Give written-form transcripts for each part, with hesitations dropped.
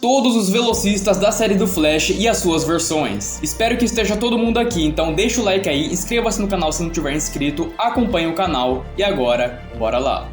todos os velocistas da série do Flash e as suas versões. Espero que esteja todo mundo aqui, então deixa o like aí, inscreva-se no canal se não tiver inscrito, acompanhe o canal e agora, bora lá!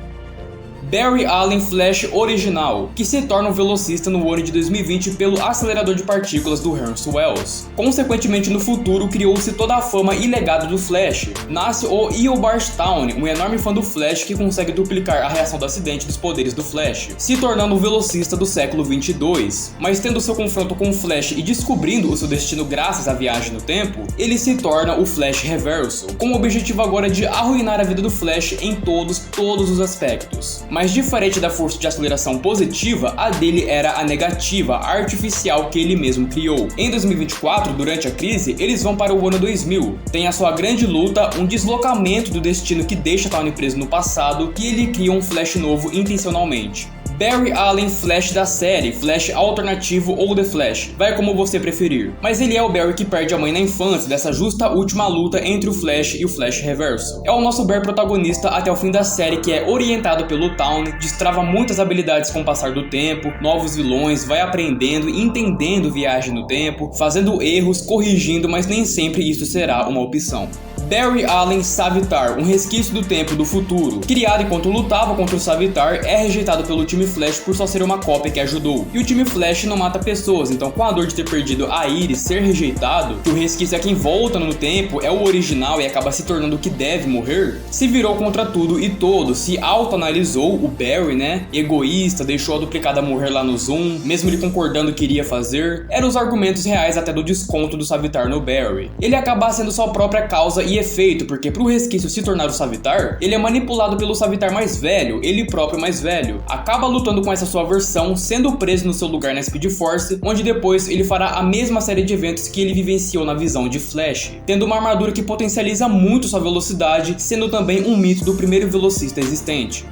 Barry Allen Flash original, que se torna um velocista no ano de 2020 pelo acelerador de partículas do Harrison Wells. Consequentemente, no futuro, criou-se toda a fama e legado do Flash. Nasce o Eobard Town, um enorme fã do Flash que consegue duplicar a reação do acidente dos poderes do Flash, se tornando um velocista do século 22. Mas tendo seu confronto com o Flash e descobrindo o seu destino graças à viagem no tempo, ele se torna o Flash Reverso, com o objetivo agora de arruinar a vida do Flash em todos os aspectos. Mas diferente da força de aceleração positiva, a dele era a negativa, a artificial que ele mesmo criou. Em 2024, durante a crise, eles vão para o ano 2000. Tem a sua grande luta, um deslocamento do destino que deixa Town preso no passado, e ele cria um Flash novo intencionalmente. Barry Allen Flash da série, Flash alternativo ou The Flash, vai como você preferir. Mas ele é o Barry que perde a mãe na infância dessa justa última luta entre o Flash e o Flash Reverso. É o nosso Barry protagonista até o fim da série, que é orientado pelo Town, destrava muitas habilidades com o passar do tempo, novos vilões, vai aprendendo e entendendo viagem no tempo, fazendo erros, corrigindo, mas nem sempre isso será uma opção. Barry Allen Savitar, um resquício do tempo do futuro. Criado enquanto lutava contra o Savitar, é rejeitado pelo time Flash por só ser uma cópia que ajudou. E o time Flash não mata pessoas, então com a dor de ter perdido a Iris, ser rejeitado, que o resquício é quem volta no tempo, é o original e acaba se tornando o que deve morrer, se virou contra tudo e todos, se autoanalisou o Barry, né? Egoísta, deixou a duplicada morrer lá no Zoom, mesmo ele concordando que iria fazer. Eram os argumentos reais até do desconto do Savitar no Barry. Ele acaba sendo sua própria causa e efeito, porque pro resquício se tornar o Savitar, ele é manipulado pelo Savitar mais velho, ele próprio mais velho. Acaba lutando com essa sua versão, sendo preso no seu lugar na Speed Force, onde depois ele fará a mesma série de eventos que ele vivenciou na visão de Flash, tendo uma armadura que potencializa muito sua velocidade, sendo também um mito do primeiro velocista existente.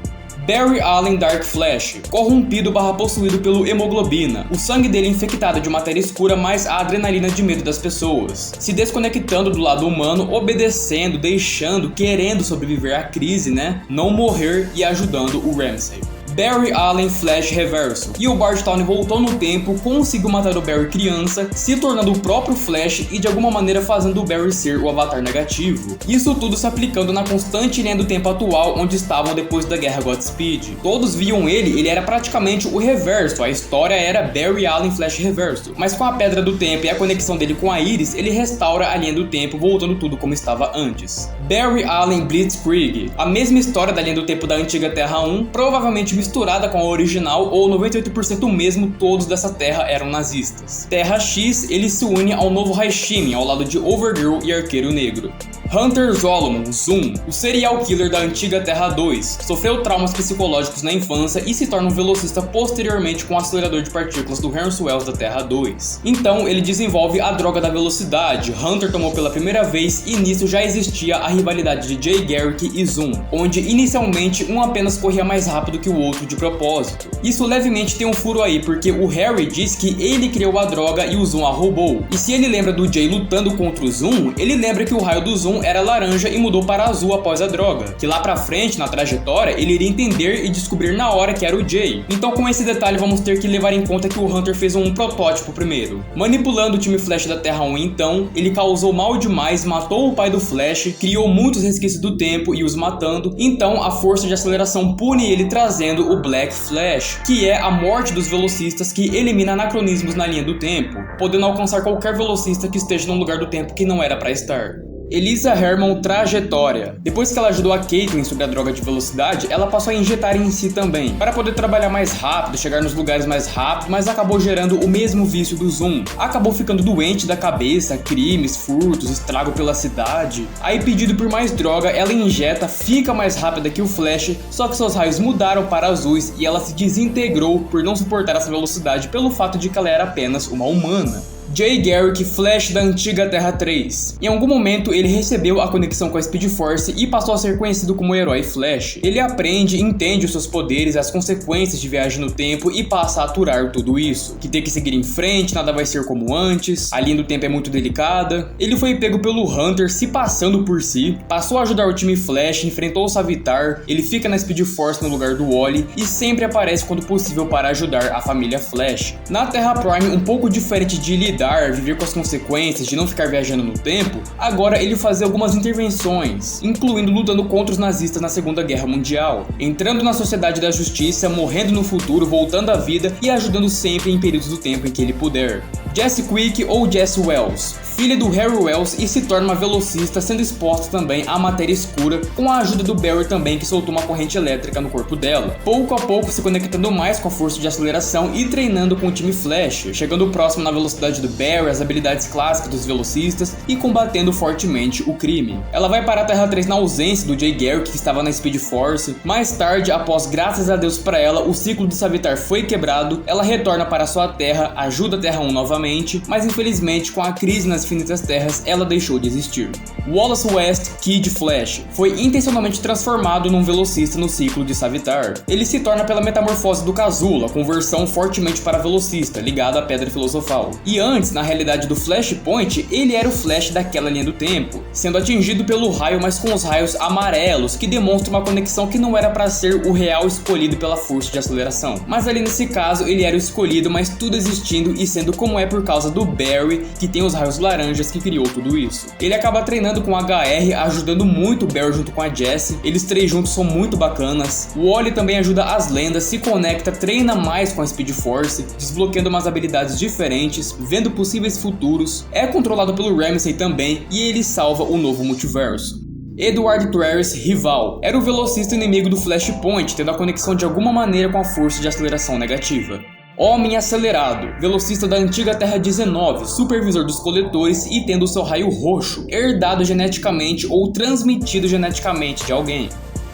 Barry Allen Dark Flash, corrompido / possuído pelo hemoglobina, o sangue dele infectado de matéria escura mais a adrenalina de medo das pessoas, se desconectando do lado humano, obedecendo, deixando, querendo sobreviver à crise, né, não morrer e ajudando o Ramsey. Barry Allen Flash Reverso. E o Bard Town voltou no tempo, conseguiu matar o Barry criança, se tornando o próprio Flash e de alguma maneira fazendo o Barry ser o avatar negativo. Isso tudo se aplicando na constante linha do tempo atual onde estavam depois da guerra Godspeed. Todos viam ele era praticamente o reverso, a história era Barry Allen Flash Reverso. Mas com a pedra do tempo e a conexão dele com a Iris, ele restaura a linha do tempo, voltando tudo como estava antes. Barry Allen Blitzkrieg. A mesma história da linha do tempo da antiga Terra 1, provavelmente misturada com a original, ou 98% mesmo, todos dessa terra eram nazistas. Terra X, ele se une ao novo Haishimi, ao lado de Overgirl e Arqueiro Negro. Hunter Zolomon, Zoom, o serial killer da antiga Terra 2, sofreu traumas psicológicos na infância e se torna um velocista posteriormente com o acelerador de partículas do Harrison Wells da Terra 2. Então ele desenvolve a droga da velocidade, Hunter tomou pela primeira vez e nisso já existia a rivalidade de Jay Garrick e Zoom, onde inicialmente um apenas corria mais rápido que o outro de propósito. Isso levemente tem um furo aí, porque o Harry diz que ele criou a droga e o Zoom a roubou. E se ele lembra do Jay lutando contra o Zoom, ele lembra que o raio do Zoom era laranja e mudou para azul após a droga, que lá pra frente, na trajetória, ele iria entender e descobrir na hora que era o Jay. Então com esse detalhe vamos ter que levar em conta que o Hunter fez um protótipo primeiro. Manipulando o time Flash da Terra 1 então, ele causou mal demais, matou o pai do Flash, criou muitos resquícios do tempo e os matando, então a força de aceleração pune ele trazendo o Black Flash, que é a morte dos velocistas que elimina anacronismos na linha do tempo, podendo alcançar qualquer velocista que esteja num lugar do tempo que não era para estar. Elisa Herman trajetória. Depois que ela ajudou a Caitlyn sobre a droga de velocidade, ela passou a injetar em si também, para poder trabalhar mais rápido, chegar nos lugares mais rápido, mas acabou gerando o mesmo vício do Zoom. Acabou ficando doente da cabeça, crimes, furtos, estrago pela cidade. Aí pedido por mais droga, ela injeta, fica mais rápida que o Flash, só que seus raios mudaram para azuis e ela se desintegrou por não suportar essa velocidade pelo fato de que ela era apenas uma humana. Jay Garrick, Flash da antiga Terra 3. Em algum momento ele recebeu a conexão com a Speed Force e passou a ser conhecido como o herói Flash. Ele aprende e entende os seus poderes, as consequências de viagem no tempo e passa a aturar tudo isso. Que tem que seguir em frente, nada vai ser como antes, a linha do tempo é muito delicada. Ele foi pego pelo Hunter se passando por si, passou a ajudar o time Flash, enfrentou o Savitar, ele fica na Speed Force no lugar do Wally e sempre aparece quando possível para ajudar a família Flash. Na Terra Prime, um pouco diferente de lidar, viver com as consequências de não ficar viajando no tempo, agora ele fazia algumas intervenções, incluindo lutando contra os nazistas na Segunda Guerra Mundial, entrando na Sociedade da Justiça, morrendo no futuro, voltando à vida e ajudando sempre em períodos do tempo em que ele puder. Jesse Quick ou Jesse Wells, filha do Harry Wells e se torna uma velocista, sendo exposta também à matéria escura com a ajuda do Barry também, que soltou uma corrente elétrica no corpo dela. Pouco a pouco se conectando mais com a força de aceleração e treinando com o time Flash, chegando próximo na velocidade do Barry, as habilidades clássicas dos velocistas e combatendo fortemente o crime. Ela vai para a Terra 3 na ausência do Jay Garrick, que estava na Speed Force. Mais tarde, após graças a Deus para ela, o ciclo de Savitar foi quebrado, ela retorna para sua Terra, ajuda a Terra 1 novamente, mas infelizmente com a crise nas Infinitas Terras ela deixou de existir. Wallace West, Kid Flash, foi intencionalmente transformado num velocista no ciclo de Savitar. Ele se torna pela metamorfose do Cazula, conversão fortemente para velocista, ligado à Pedra Filosofal. E antes, na realidade do Flashpoint, ele era o Flash daquela linha do tempo, sendo atingido pelo raio, mas com os raios amarelos, que demonstram uma conexão que não era para ser o real escolhido pela força de aceleração. Mas ali nesse caso, ele era o escolhido, mas tudo existindo e sendo como é por causa do Barry, que tem os raios laranjas que criou tudo isso. Ele acaba treinando com o HR, ajudando muito o Barry junto com a Jessie. Eles três juntos são muito bacanas. O Wally também ajuda as lendas, se conecta, treina mais com a Speed Force, desbloqueando umas habilidades diferentes, vendo possíveis futuros. É controlado pelo Ramsey também e ele salva o novo multiverso. Edward Travis Rival era o velocista inimigo do Flashpoint, tendo a conexão de alguma maneira com a força de aceleração negativa. Homem Acelerado, velocista da antiga Terra 19, supervisor dos coletores e tendo seu raio roxo, herdado geneticamente ou transmitido geneticamente de alguém.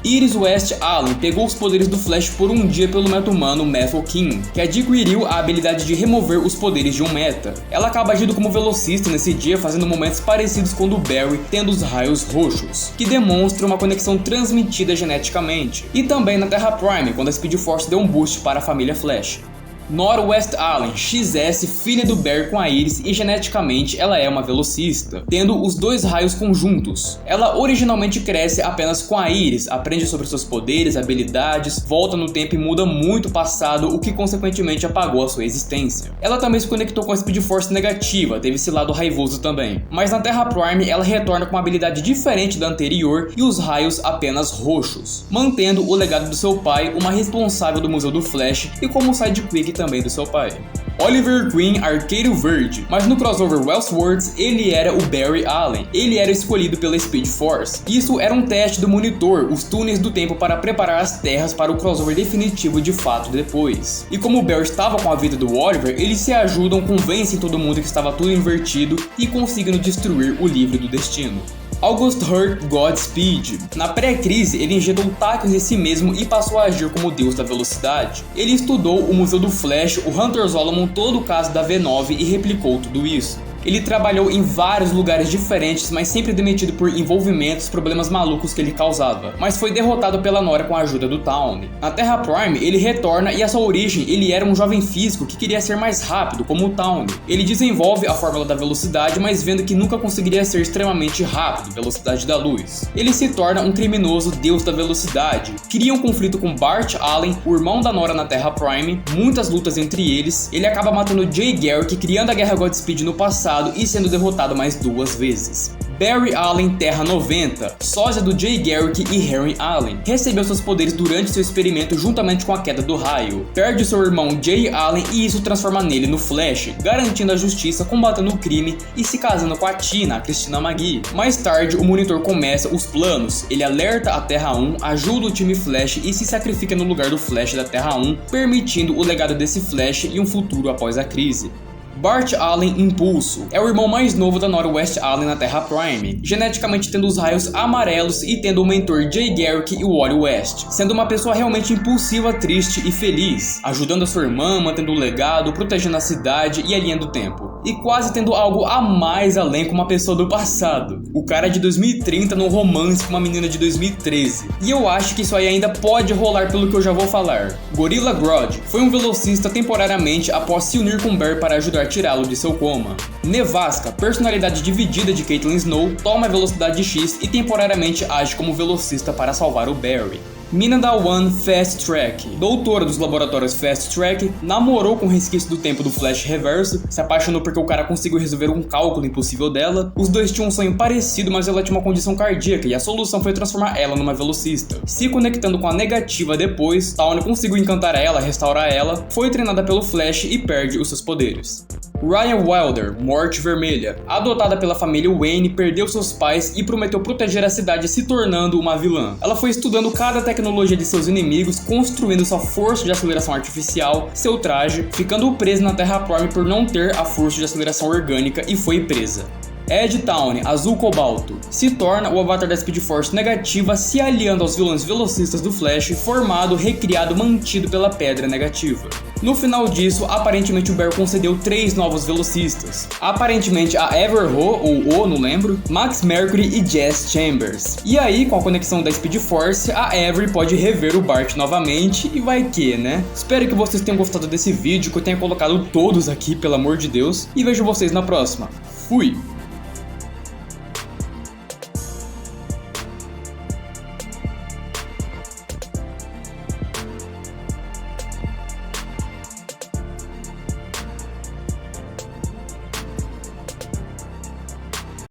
Iris West Allen pegou os poderes do Flash por um dia pelo meta-humano Methyl King, que adquiriu a habilidade de remover os poderes de um meta. Ela acaba agindo como velocista nesse dia, fazendo momentos parecidos com o do Barry, tendo os raios roxos, que demonstram uma conexão transmitida geneticamente. E também na Terra Prime, quando a Speed Force deu um boost para a família Flash. Nora West Allen, XS, filha do Barry com a Iris e geneticamente ela é uma velocista, tendo os dois raios conjuntos. Ela originalmente cresce apenas com a Iris, aprende sobre seus poderes, habilidades, volta no tempo e muda muito o passado, o que consequentemente apagou a sua existência. Ela também se conectou com a Speed Force negativa, teve esse lado raivoso também. Mas na Terra Prime ela retorna com uma habilidade diferente da anterior e os raios apenas roxos, mantendo o legado do seu pai, uma responsável do Museu do Flash e como sidekick também do seu pai. Oliver Queen, Arqueiro Verde, mas no crossover Elseworlds ele era o Barry Allen. Ele era escolhido pela Speed Force. Isso era um teste do monitor, os túneis do tempo para preparar as terras para o crossover definitivo de fato depois. E como o Barry estava com a vida do Oliver, eles se ajudam, convencem todo mundo que estava tudo invertido e conseguindo destruir o livro do destino. August Hurt Godspeed. Na pré-crise, ele injetou tacos em si mesmo e passou a agir como o deus da velocidade. Ele estudou o Museu do Flash, o Hunter Zolomon, todo o caso da V9 e replicou tudo isso. Ele trabalhou em vários lugares diferentes, mas sempre demitido por envolvimentos, problemas malucos que ele causava. Mas foi derrotado pela Nora com a ajuda do Tawny. Na Terra Prime, ele retorna e a sua origem, ele era um jovem físico que queria ser mais rápido, como o Tawny. Ele desenvolve a fórmula da velocidade, mas vendo que nunca conseguiria ser extremamente rápido, velocidade da luz. Ele se torna um criminoso deus da velocidade. Cria um conflito com Bart Allen, o irmão da Nora na Terra Prime, muitas lutas entre eles. Ele acaba matando Jay Garrick, criando a Guerra Godspeed no passado e sendo derrotado mais 2 vezes. Barry Allen, Terra 90, sósia do Jay Garrick e Harry Allen, recebeu seus poderes durante seu experimento juntamente com a queda do raio. Perde seu irmão Jay Allen e isso transforma nele no Flash, garantindo a justiça, combatendo o crime e se casando com a Tina, a Cristina McGee. Mais tarde, o Monitor começa os planos. Ele alerta a Terra 1, ajuda o time Flash e se sacrifica no lugar do Flash da Terra 1, permitindo o legado desse Flash e um futuro após a crise. Bart Allen Impulso é o irmão mais novo da Nora West Allen na Terra Prime, geneticamente tendo os raios amarelos e tendo o mentor Jay Garrick e Wally West, sendo uma pessoa realmente impulsiva, triste e feliz, ajudando a sua irmã, mantendo o legado, protegendo a cidade e a linha do tempo. e quase tendo algo a mais além com uma pessoa do passado. O cara de 2030 num romance com uma menina de 2013. E eu acho que isso aí ainda pode rolar pelo que eu já vou falar. Gorilla Grodd foi um velocista temporariamente após se unir com Barry para ajudar a tirá-lo de seu coma. Nevasca, personalidade dividida de Caitlin Snow, toma a velocidade X e temporariamente age como velocista para salvar o Barry. Mina da One Fast Track, doutora dos laboratórios Fast Track, namorou com o resquício do tempo do Flash Reverso, se apaixonou porque o cara conseguiu resolver um cálculo impossível dela. Os dois tinham um sonho parecido, mas ela tinha uma condição cardíaca e a solução foi transformar ela numa velocista. Se conectando com a negativa depois, Tawny conseguiu encantar ela, restaurar ela, foi treinada pelo Flash e perde os seus poderes. Ryan Wilder, Morte Vermelha, adotada pela família Wayne, perdeu seus pais e prometeu proteger a cidade se tornando uma vilã. Ela foi estudando cada tecnologia de seus inimigos, construindo sua força de aceleração artificial, seu traje, ficando presa na Terraform por não ter a força de aceleração orgânica e foi presa. Ed Tawny, Azul Cobalto, se torna o avatar da Speed Force negativa, se aliando aos vilões velocistas do Flash, formado, recriado, mantido pela Pedra Negativa. No final disso, aparentemente o Barry concedeu 3 novos velocistas. Aparentemente a Everho, ou O, não lembro, Max Mercury e Jess Chambers. E aí, com a conexão da Speed Force, a Avery pode rever o Bart novamente e vai que, né? Espero que vocês tenham gostado desse vídeo, que eu tenha colocado todos aqui, pelo amor de Deus, e vejo vocês na próxima. Fui!